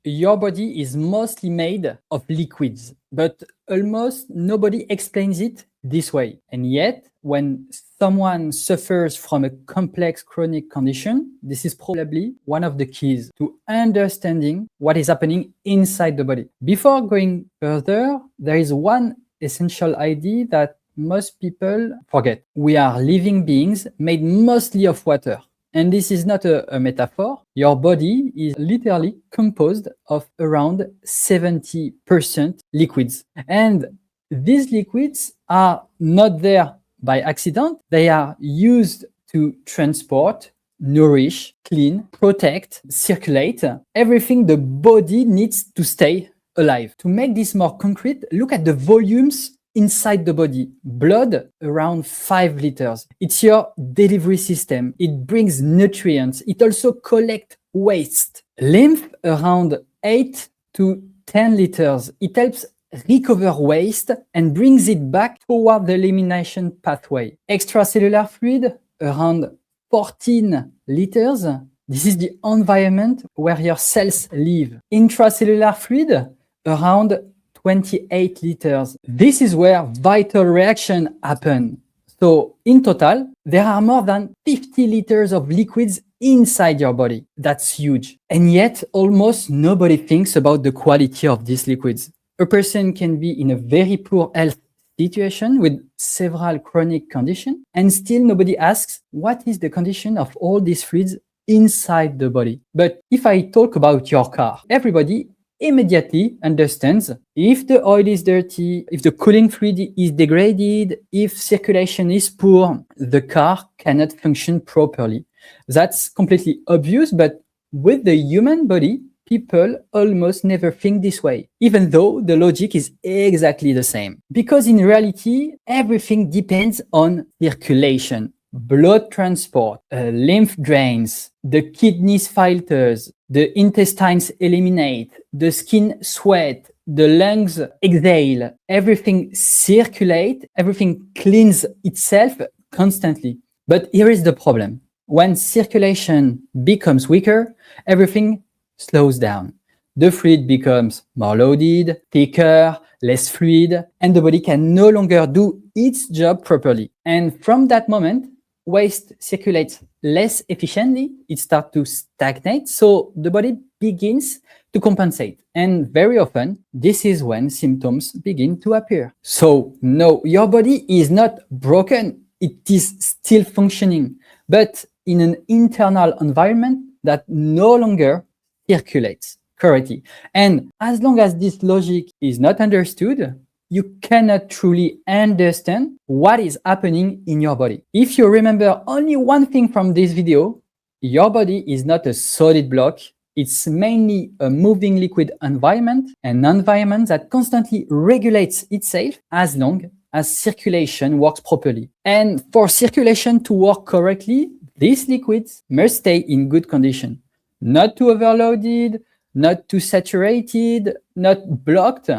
your body is mostly made of liquids, but almost nobody explains it this way. And yet, when someone suffers from a complex chronic condition, this is probably one of the keys to understanding what is happening inside the body. Before going further, there is one essential idea that most people forget. We are living beings made mostly of water. And this is not a metaphor. Your body is literally composed of around 70% liquids. And these liquids are not there by accident. They are used to transport, nourish, clean, protect, circulate, everything the body needs to stay alive. To make this more concrete, look at the volumes inside the body. Blood, around 5 liters. It's your delivery system. It brings nutrients. It also collects waste. Lymph, around 8 to 10 liters. It helps recover waste and brings it back toward the elimination pathway. Extracellular fluid, around 14 liters. This is the environment where your cells live. Intracellular fluid, around 28 liters. This is where vital reactions happen. So in total, there are more than 50 liters of liquids inside your body. That's huge. And yet, almost nobody thinks about the quality of these liquids. A person can be in a very poor health situation with several chronic conditions, and still nobody asks what is the condition of all these fluids inside the body. But if I talk about your car, everybody immediately understands if the oil is dirty, if the cooling fluid is degraded, if circulation is poor, the car cannot function properly. That's completely obvious, but with the human body, people almost never think this way, even though the logic is exactly the same. Because in reality, everything depends on circulation. Blood transport, lymph drains, the kidneys filters, the intestines eliminate, the skin sweat, the lungs exhale, everything circulate, everything cleans itself constantly. But here is the problem. When circulation becomes weaker, everything slows down. The fluid becomes more loaded, thicker, less fluid, and the body can no longer do its job properly. And from that moment, waste circulates less efficiently, it starts to stagnate, so the body begins to compensate. And very often, this is when symptoms begin to appear. So no, your body is not broken, it is still functioning, but in an internal environment that no longer circulates correctly. And as long as this logic is not understood, you cannot truly understand what is happening in your body. If you remember only one thing from this video, your body is not a solid block. It's mainly a moving liquid environment, an environment that constantly regulates itself as long as circulation works properly. And for circulation to work correctly, these liquids must stay in good condition, not too overloaded, not too saturated, not blocked.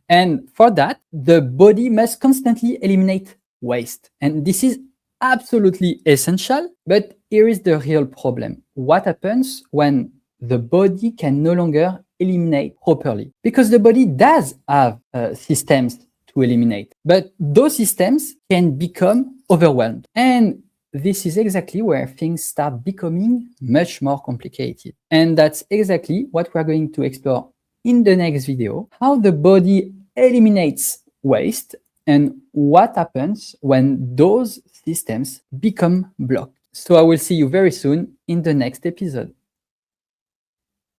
And for that, the body must constantly eliminate waste. And this is absolutely essential, but here is the real problem. What happens when the body can no longer eliminate properly? Because the body does have systems to eliminate, but those systems can become overwhelmed. And this is exactly where things start becoming much more complicated. And that's exactly what we're going to explore in the next video, how the body eliminates waste and what happens when those systems become blocked. So I will see you very soon in the next episode.